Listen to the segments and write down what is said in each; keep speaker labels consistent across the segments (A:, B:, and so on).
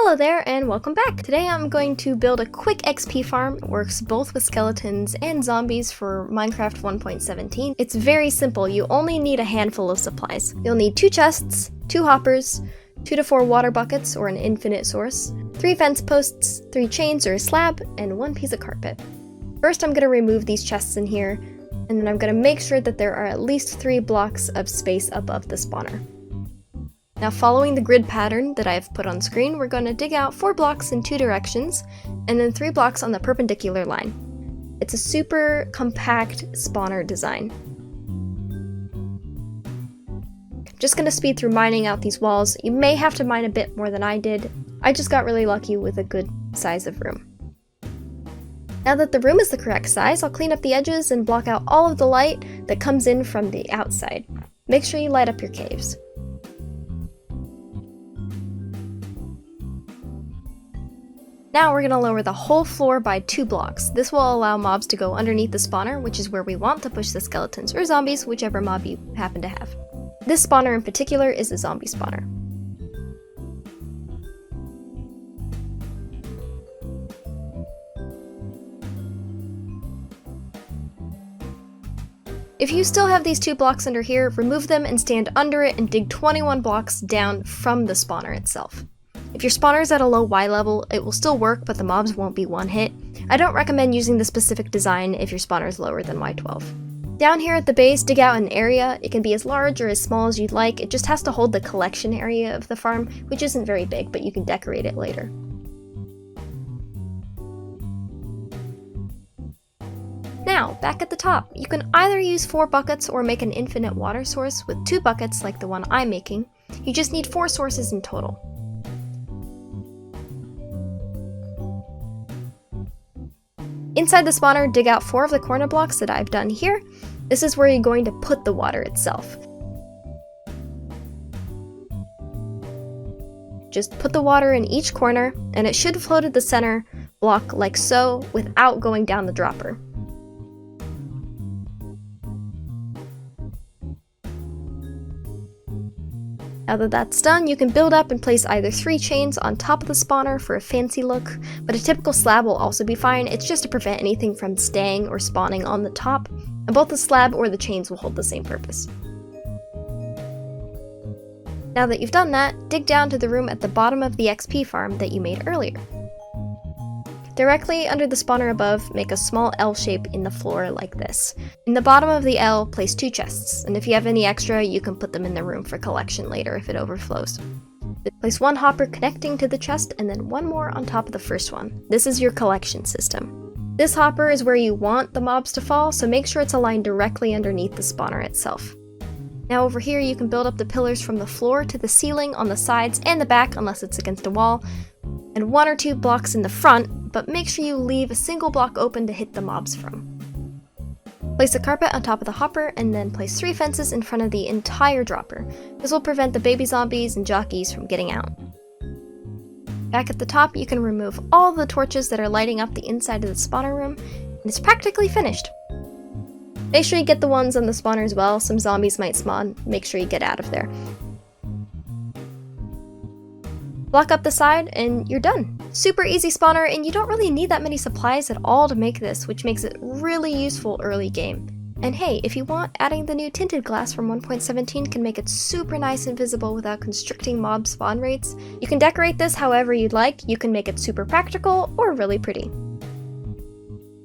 A: Hello there and welcome back! Today I'm going to build a quick XP farm. It works both with skeletons and zombies for Minecraft 1.17. It's very simple, you only need a handful of supplies. You'll need 2 chests, 2 hoppers, 2 to 4 water buckets or an infinite source, 3 fence posts, 3 chains or a slab, and 1 piece of carpet. First I'm going to remove these chests in here, and then I'm going to make sure that there are at least 3 blocks of space above the spawner. Now following the grid pattern that I've put on screen, we're going to dig out 4 blocks in 2 directions, and then 3 blocks on the perpendicular line. It's a super compact spawner design. Just going to speed through mining out these walls. You may have to mine a bit more than I did. I just got really lucky with a good size of room. Now that the room is the correct size, I'll clean up the edges and block out all of the light that comes in from the outside. Make sure you light up your caves. Now we're going to lower the whole floor by 2 blocks. This will allow mobs to go underneath the spawner, which is where we want to push the skeletons or zombies, whichever mob you happen to have. This spawner in particular is a zombie spawner. If you still have these 2 blocks under here, remove them and stand under it and dig 21 blocks down from the spawner itself. If your spawner is at a low Y level, it will still work, but the mobs won't be one hit. I don't recommend using the specific design if your spawner is lower than Y12. Down here at the base, dig out an area. It can be as large or as small as you'd like. It just has to hold the collection area of the farm, which isn't very big, but you can decorate it later. Now, back at the top, you can either use 4 buckets or make an infinite water source with 2 buckets like the one I'm making. You just need 4 sources in total. Inside the spawner, dig out 4 of the corner blocks that I've done here. This is where you're going to put the water itself. Just put the water in each corner, and it should flow to the center block like so, without going down the dropper. Now that that's done, you can build up and place either 3 chains on top of the spawner for a fancy look, but a typical slab will also be fine. It's just to prevent anything from staying or spawning on the top, and both the slab or the chains will hold the same purpose. Now that you've done that, dig down to the room at the bottom of the XP farm that you made earlier. Directly under the spawner above, make a small L shape in the floor like this. In the bottom of the L, place 2 chests, and if you have any extra, you can put them in the room for collection later if it overflows. Place 1 hopper connecting to the chest, and then 1 more on top of the first one. This is your collection system. This hopper is where you want the mobs to fall, so make sure it's aligned directly underneath the spawner itself. Now over here, you can build up the pillars from the floor to the ceiling on the sides and the back, unless it's against a wall, and 1 or 2 blocks in the front, but make sure you leave a single block open to hit the mobs from. Place a carpet on top of the hopper, and then place 3 fences in front of the entire dropper. This will prevent the baby zombies and jockeys from getting out. Back at the top, you can remove all the torches that are lighting up the inside of the spawner room, and it's practically finished. Make sure you get the ones on the spawner as well. Some zombies might spawn. Make sure you get out of there. Block up the side, and you're done. Super easy spawner, and you don't really need that many supplies at all to make this, which makes it really useful early game. And hey, if you want, adding the new tinted glass from 1.17 can make it super nice and visible without constricting mob spawn rates. You can decorate this however you'd like. You can make it super practical or really pretty.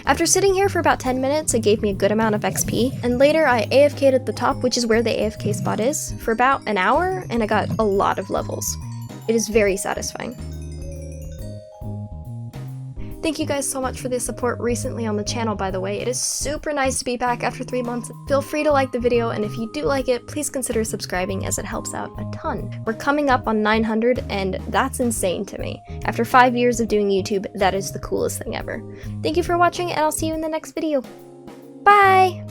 A: After sitting here for about 10 minutes, it gave me a good amount of XP, and later I AFK'd at the top, which is where the AFK spot is, for about an hour, and I got a lot of levels. It is very satisfying. Thank you guys so much for the support recently on the channel, by the way. It is super nice to be back after 3 months. Feel free to like the video, and if you do like it, please consider subscribing as it helps out a ton. We're coming up on 900, and that's insane to me. After 5 years of doing YouTube, that is the coolest thing ever. Thank you for watching, and I'll see you in the next video. Bye!